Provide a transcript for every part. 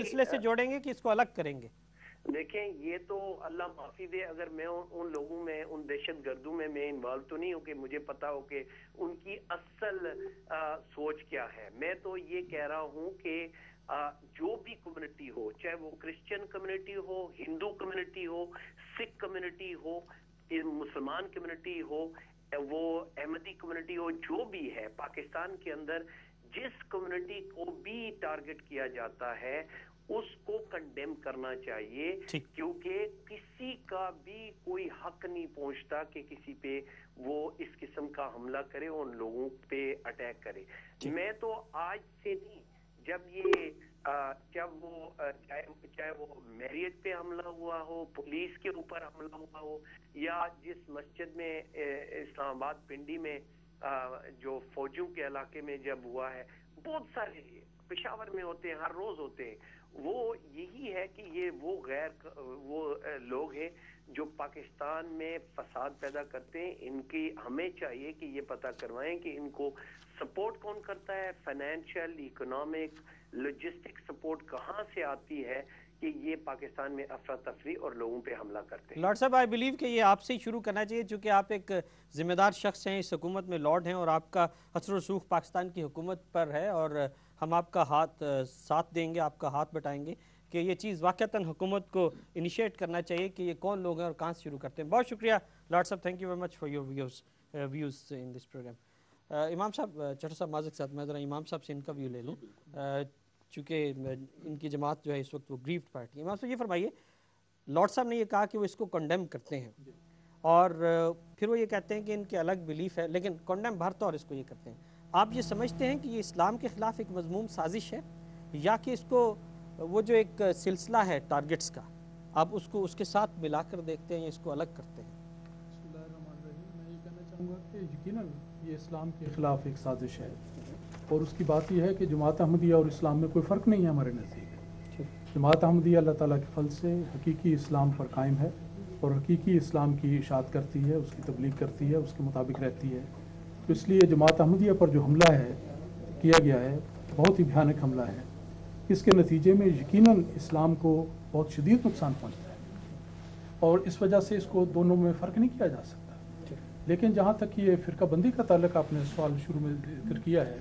सिलसिले से जोड़ेंगे कि इसको अलग करेंगे? देखें, ये तो अल्लाह माफी दे अगर मैं उन लोगों में, उन दहशत गर्दों में मैं इन्वॉल्व तो नहीं हूँ कि मुझे पता हो कि उनकी असल सोच क्या है। मैं तो ये कह रहा हूँ कि जो भी कम्युनिटी हो, चाहे वो क्रिश्चियन कम्युनिटी हो, हिंदू कम्युनिटी हो, सिख कम्युनिटी हो, मुसलमान कम्युनिटी हो, वो अहमदी कम्युनिटी हो, जो भी है पाकिस्तान के अंदर, जिस कम्युनिटी को भी टारगेट किया जाता है उसको कंडेम करना चाहिए, क्योंकि किसी का भी कोई हक नहीं पहुंचता कि किसी पे वो इस किस्म का हमला करे, उन लोगों पे अटैक करे। मैं तो आज से नहीं, जब वो चाहे वो मैरियज पे हमला हुआ हो, पुलिस के ऊपर हमला हुआ हो, या जिस मस्जिद में इस्लामाबाद पिंडी में जो फौजियों के इलाके में जब हुआ है, बहुत सारे पेशावर में होते हैं, हर रोज होते हैं, वो यही है कि ये वो लोग हैं जो पाकिस्तान में फसाद पैदा करते हैं। इनकी हमें चाहिए कि ये पता करवाएं कि इनको सपोर्ट कौन करता है, फाइनेंशियल, इकोनॉमिक, लॉजिस्टिक सपोर्ट कहाँ से आती है कि ये पाकिस्तान में अफरा तफरी और लोगों पे हमला करते हैं। लॉर्ड साहब, आई बिलीव कि ये आपसे ही शुरू करना चाहिए, चूँकि आप एक ज़िम्मेदार शख्स हैं, इस हुकूमत में लॉर्ड हैं और आपका असर रसूख पाकिस्तान की हुकूमत पर है, और हम आपका साथ देंगे, आपका हाथ बटाएंगे कि ये चीज़ वाक़तन हुकूमत को इनिशिएट करना चाहिए कि ये कौन लोग हैं और कहाँ से शुरू करते हैं। बहुत शुक्रिया लॉर्ड साहब, thank you very much for your views in this programme. इमाम साहब, चट्टा साहब माज़ के साथ मैं ज़रा इमाम साहब से इनका व्यू ले लूँ, चूँकि इनकी जमात जो है इस वक्त वो ग्रीव्ड पार्टी है। इमाम साहब ये फरमाइए, लॉर्ड साहब ने ये कहा कि वो इसको कंडेम करते हैं और फिर वो ये कहते हैं कि इनके अलग बिलीफ है, लेकिन कंडेम भर तौर इसको ये करते हैं। आप ये समझते हैं कि ये इस्लाम के ख़िलाफ़ एक मज़मूम साजिश है, या कि इसको वो जो एक सिलसिला है टारगेट्स का, आप उसको उसके साथ मिलाकर देखते हैं या इसको अलग करते हैं? मैं ये कहना चाहूँगा कि यकीनन ये इस्लाम के ख़िलाफ़ एक साजिश है, और उसकी बात यह है कि जमात अहमदिया और इस्लाम में कोई फ़र्क नहीं है हमारे नज़दीक। जमात अहमदिया अल्लाह ताला के फल से हकीकी इस्लाम पर कायम है और हकीकी इस्लाम की इशाअत करती है, उसकी तबलीग करती है, उसके मुताबिक रहती है। तो इसलिए जमात अहमदिया पर जो हमला है किया गया है, बहुत ही भयानक हमला है। इसके नतीजे में यकीनन इस्लाम को बहुत शदीद नुकसान पहुँचता है, और इस वजह से इसको दोनों में फ़र्क नहीं किया जा सकता। लेकिन जहाँ तक ये फ़िरका बंदी का ताल्लुक आपने सवाल शुरू में जिक्र किया है,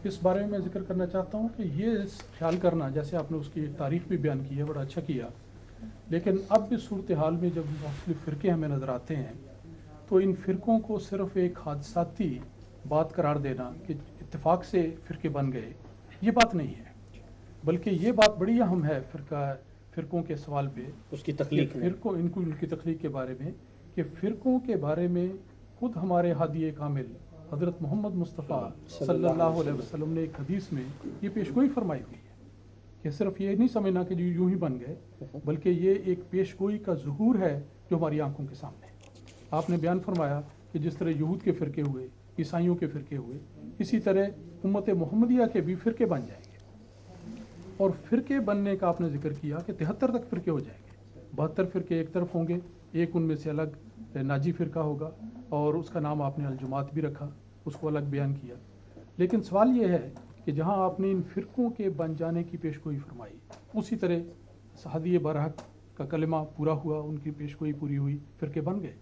इस बारे में मैं जिक्र करना चाहता हूँ कि ये ख्याल करना, जैसे आपने उसकी तारीख भी बयान की है, बड़ा अच्छा किया, लेकिन अब इस सूरत हाल में जब मुख्तलिफ फ़िरके हमें नज़र आते हैं, तो इन फ़िरकों को सिर्फ़ एक हादसाती बात करार देना कि इत्तेफाक से फ़िरके बन गए, ये बात नहीं है, बल्कि ये बात बड़ी अहम है फ़िरकों के सवाल पे, उसकी तख्लीक, फ़िरकों इनकी तख्लीक के बारे में, कि फ़िरकों के बारे में खुद हमारे हादी कामिल हज़रत मोहम्मद मुस्तफ़ा सल्लल्लाहु अलैहि वसल्लम ने एक हदीस में ये पेशगोई फरमाई हुई है कि सिर्फ ये नहीं समझना कि यूं ही बन गए, बल्कि ये एक पेशगोई का ज़ुहूर है जो हमारी आंखों के सामने है। आपने बयान फरमाया कि जिस तरह यहूद के फ़िरके हुए, ईसाइयों के फ़िरके हुए, इसी तरह उम्मत मोहम्मदिया के भी फ़िरके बन जाएंगे, और फ़िरके बनने का आपने जिक्र किया कि 73 तक फ़िरके हो जाएंगे। 72 फ़िरके एक तरफ होंगे, एक उनमें से अलग नाजी फ़िरका होगा, और उसका नाम आपने अल-जमात भी रखा, उसको अलग बयान किया। लेकिन सवाल ये है कि जहां आपने इन फ़िरकों के बन जाने की पेशगोई फरमाई, उसी तरह सहादी बरहक का कलमा पूरा हुआ, उनकी पेशगोई पूरी हुई, फ़िरके बन गए।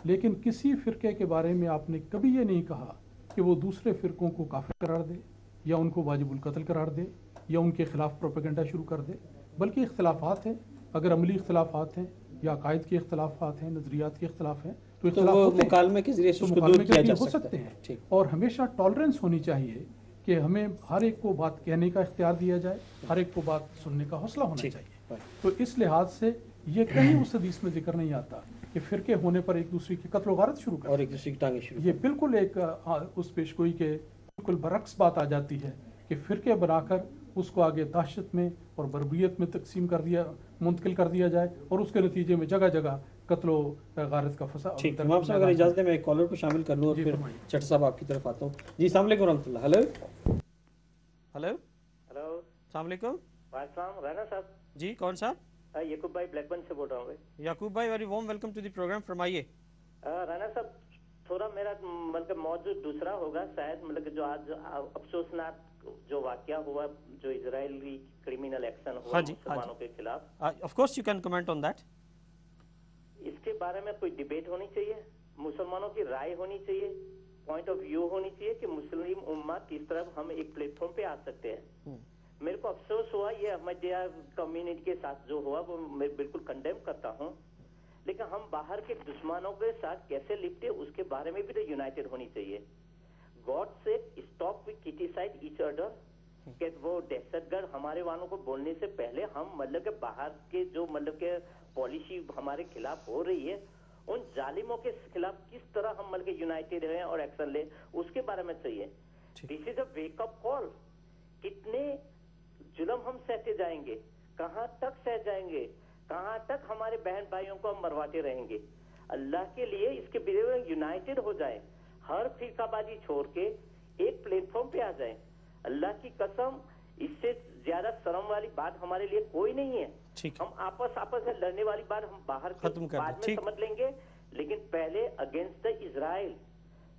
लेकिन किसी फ़िरके के बारे में आपने कभी ये नहीं कहा कि वो दूसरे फ़िरकों को काफिर करार दे, या उनको वाजिबुल कत्ल करार दे, या उनके ख़िलाफ़ प्रोपेगेंडा शुरू कर दे। बल्कि इख्तलाफात हैं, अगर अमली इख्तलाफात हैं या अकायद के इख्तलाफात हैं, नज़रियात के इख्तलाफ हैं, तो मुकालमे के ज़रिए से उसको दूर किया जा सकते हैं। और हमेशा टॉलरेंस होनी चाहिए कि हमें हर एक को बात कहने का इख्तियार दिया जाए, हर एक को बात सुनने का हौसला होना चाहिए। तो इस लिहाज से ये कहीं उस हदीस में जिक्र नहीं आता कि फ़िरके होने पर एक दूसरे की कत्ल गारत शुरू कर और एक दूसरे की टांगें शुरू। ये बिल्कुल एक उस पेशगोई के बिल्कुल बरक्स बात आ जाती है कि फ़िरके बनाकर उसको आगे दहशत में और बरबियत में तकसीम कर दिया, मुंतकिल कर दिया जाए, और उसके नतीजे में जगह जगह कत्ल गारत का फसा। ठीक, इमाम साहब अगर इजाज़त दें मैं एक कॉलर को शामिल कर लूँ और फिर चट्टा साहब आपकी तरफ आता हूँ। जी अस्सलाम वालेकुम रहमतुल्लाह। हेलो हेलो हेलो, अस्सलाम वालेकुम। वालेकुम, राना साहब जी, कौन साहब? याकूब भाई ब्लैकबर्न से बोल रहा हूँ। याकूब भाई, very warm welcome to the programme, फरमाइए। राना साहब, थोड़ा मेरा मतलब मौजूद दूसरा होगा शायद, मतलब जो आज अफसोसनाक जो वाकया हुआ, जो इजरायली क्रिमिनल एक्शन हुआ हाँ जी, मुसलमानों के खिलाफ, of course you can comment on that. इसके बारे में कोई डिबेट होनी चाहिए, मुसलमानों की राय होनी चाहिए, पॉइंट ऑफ व्यू होनी चाहिए कि मुस्लिम उम्मा किस तरह हम एक प्लेटफॉर्म पे आ सकते हैं। मेरे को अफसोस हुआ ये अहमदिया कम्युनिटी के साथ जो हुआ वो मैं बिल्कुल कंडेम करता हूँ, लेकिन हम बाहर के दुश्मनों के साथ कैसे लिपटे उसके बारे में भी तो यूनाइटेड होनी चाहिए। गॉड से stop with criticise each other, कि वो दहशतगर्द हमारे वालों को बोलने से पहले हम मतलब के बाहर के जो मतलब के पॉलिसी हमारे खिलाफ हो रही है उन जालिमों के खिलाफ किस तरह हम मतलब के यूनाइटेड हैं और एक्शन ले, उसके बारे में चाहिए। This is a wake up call. कितने जुल्म हम सहते जाएंगे, कहां तक सह जाएंगे, कहां तक हमारे बहन भाइयों को हम मरवाते रहेंगे। अल्लाह के लिए इसके विरुद्ध यूनाइटेड हो जाए, हर फिरकाबाजी छोड़ के एक प्लेटफॉर्म पे आ जाए। अल्लाह की कसम, इससे ज्यादा शर्म वाली बात हमारे लिए कोई नहीं है। हम आपस में लड़ने वाली बात हम बाहर बाद में समझ लेंगे, लेकिन पहले अगेंस्ट द इजराइल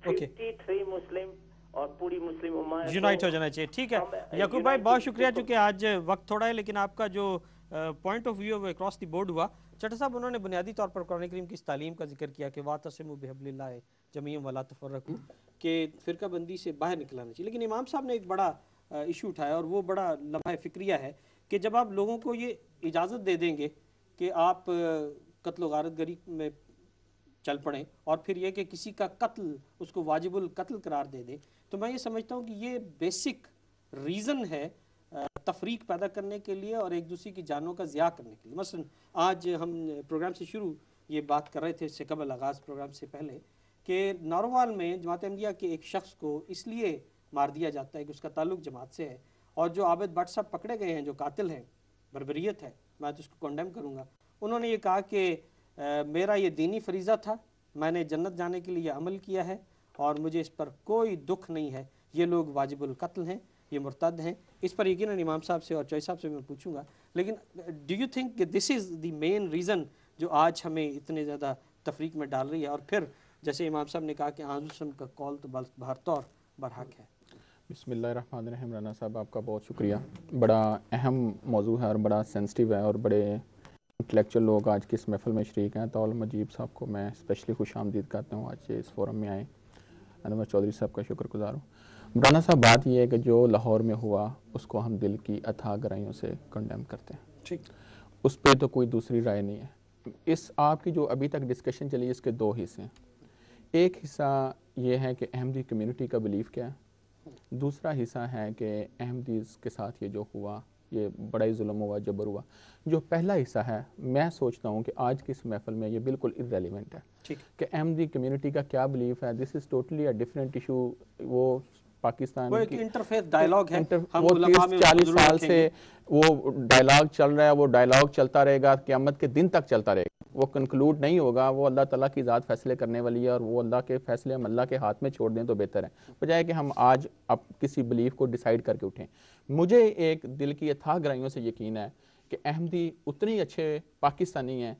53 मुस्लिम और पूरी मुस्लिम उम्मा यूनाइट हो जाना चाहिए। ठीक है याकूब भाई, बहुत शुक्रिया, चूंकि आज वक्त थोड़ा है, लेकिन आपका जो पॉइंट ऑफ व्यू है वो अक्रॉस द बोर्ड हुआ। चट्टा साहब, उन्होंने बुनियादी तौर पर कुरान करीम की इस तालीम का जिक्र किया कि वातसिमू बिहब्लिल्लाह जमीअन वला तफर्रकू, कि फ़िरका बंदी से बाहर निकलना चाहिए। लेकिन इमाम साहब ने एक बड़ा इशू उठाया और वो बड़ा लम्हा फिक्रिया है कि जब आप लोगों को ये इजाज़त दे देंगे कि आप कत्ल गारतगरी में चल पड़ें और फिर ये कि किसी का कत्ल उसको वाजिबुल कत्ल करार दे दें, तो मैं ये समझता हूँ कि ये बेसिक रीज़न है तफरीक पैदा करने के लिए और एक दूसरे की जानों का ज़िया करने के लिए। मसलन आज हम प्रोग्राम से शुरू ये बात कर रहे थे, इससे कबल आगाज़ प्रोग्राम से पहले, कि नारोवाल में जमात अहमदिया के एक शख्स को इसलिए मार दिया जाता है कि उसका ताल्लुक जमात से है, और जो आबिद भट्ट साहब पकड़े गए हैं जो कातिल हैं, बर्बरियत है, मैं तो उसको कंडेम करूँगा। उन्होंने ये कहा कि मेरा ये दीनी फरीज़ा था, मैंने जन्नत जाने के लिए अमल किया है और मुझे इस पर कोई दुख नहीं है, ये लोग वाजिबुल कत्ल हैं, ये मुर्तद हैं। इस पर यकीनन इमाम साहब से और चौई साहब से मैं पूछूंगा, लेकिन डू यू थिंक कि this is the main reason जो आज हमें इतने ज़्यादा तफरीक में डाल रही है? और फिर जैसे इमाम साहब ने कहा कि आज़म का कौल तो बहरतौर बरहक है। बिस्मिल्लाहिर्रहमानिर्रहीम। राना साहब, आपका बहुत शुक्रिया। बड़ा अहम मौजू है और बड़ा सेंसिटिव है और बड़े इंटेलेक्चुअल लोग आज की इस महफिल में शरीक हैं। तौल मजीब साहब को मैं स्पेशली खुश आमदीद करता हूँ, आज इस फोरम में आए। अनवर चौधरी साहब का शुक्रगुजार हूँ। राना साहब, बात यह है कि जो लाहौर में हुआ उसको हम दिल की अथाह गहराइयों से कंडेम करते हैं, ठीक, उस पर तो कोई दूसरी राय नहीं है। इस आपकी जो अभी तक डिस्कशन चली, इसके दो हिस्से हैं। एक हिस्सा ये है कि अहमदी कम्युनिटी का बिलीफ क्या है, दूसरा हिस्सा है कि अहमदीज़ के साथ ये जो हुआ ये बड़ा ही जुल्म हुआ, जबर हुआ। जो पहला हिस्सा है, मैं सोचता हूँ कि आज की इस महफिल में ये बिल्कुल इररेलेवेंट है कि अहमदी कम्युनिटी का क्या बिलीफ है। This is totally a different issue. वो पाकिस्तान वो एक इंटरफेथ डायलॉग है, वो 30-40 साल से वो डायलॉग चल रहा है, वो डायलॉग चलता रहेगा, क़यामत के दिन तक चलता रहेगा, वो कंक्लूड नहीं होगा। वो अल्लाह ताला की ज़ात फैसले करने वाली है और वो अल्लाह के फैसले हम अल्लाह के हाथ में छोड़ दें तो बेहतर है, बजाय कि हम आज अब किसी बिलीफ को डिसाइड करके उठें। मुझे एक दिल की अथाह गहराइयों से यकीन है कि अहमदी उतने ही अच्छे पाकिस्तानी हैं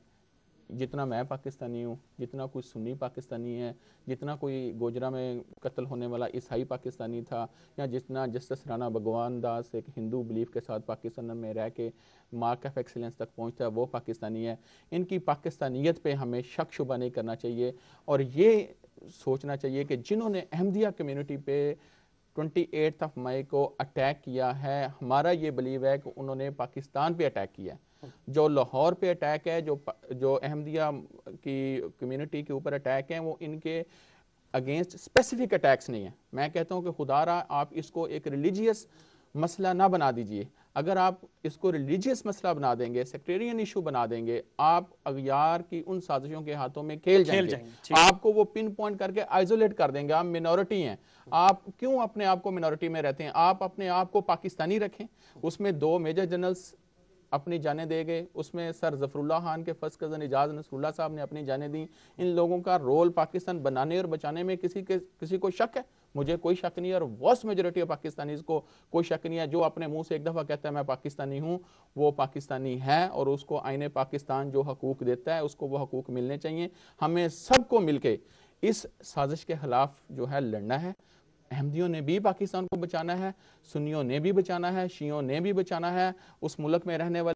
जितना मैं पाकिस्तानी हूँ, जितना कोई सुन्नी पाकिस्तानी है, जितना कोई गोजरा में कत्ल होने वाला ईसाई पाकिस्तानी था, या जितना जस्टिस राणा भगवान दास एक हिंदू बिलीफ के साथ पाकिस्तान में रह के मार्क ऑफ एक्सीलेंस तक पहुँचता है, वो पाकिस्तानी है। इनकी पाकिस्तानियत पे हमें शक शुबा नहीं करना चाहिए और ये सोचना चाहिए कि जिन्होंने अहमदिया कम्यूनिटी पे 28 मई को अटैक किया है, हमारा ये बिलीव है कि उन्होंने पाकिस्तान पे अटैक किया है। जो लाहौर पे अटैक है, जो अहमदिया की कम्युनिटी के ऊपर अटैक है, वो इनके अगेंस्ट स्पेसिफिक अटैक्स नहीं है। मैं कहता हूँ कि खुदारा आप इसको एक रिलीजियस मसला ना बना दीजिए। अगर आप इसको रिलीजियस मसला बना देंगे, सेक्टेरियन इशू बना देंगे, आप अगयार की उन साजिशों के हाथों में खेल जाएंगे। आपको वो पिन पॉइंट करके आइसोलेट कर देंगे। आप मिनॉरिटी हैं, आप क्यों अपने आप को मिनॉरिटी में रहते हैं? आप अपने आप को पाकिस्तानी रखें। उसमें 2 मेजर जनरल्स अपनी जानें दे गए, उसमें सर जफरुल्लाह खान के फर्स्ट कज़न इजाज़ नसरुल्लाह साहब ने अपनी जानें दी। इन लोगों का रोल पाकिस्तान बनाने और बचाने में किसी को शक है? मुझे कोई शक नहीं है और वर्स्ट मेजोरिटी ऑफ पाकिस्तानीज़ को कोई शक नहीं है। जो अपने मुंह से एक दफ़ा कहता है मैं पाकिस्तानी हूँ, वो पाकिस्तानी है और उसको आईने पाकिस्तान जो हकूक़ देता है उसको वो हकूक़ मिलने चाहिए। हमें सबको मिलके इस साजिश के ख़िलाफ़ जो है लड़ना है। احمدیوں نے بھی پاکستان کو بچانا ہے, سنیوں نے بھی بچانا ہے, شیعوں نے بھی بچانا ہے, اس ملک میں رہنے والے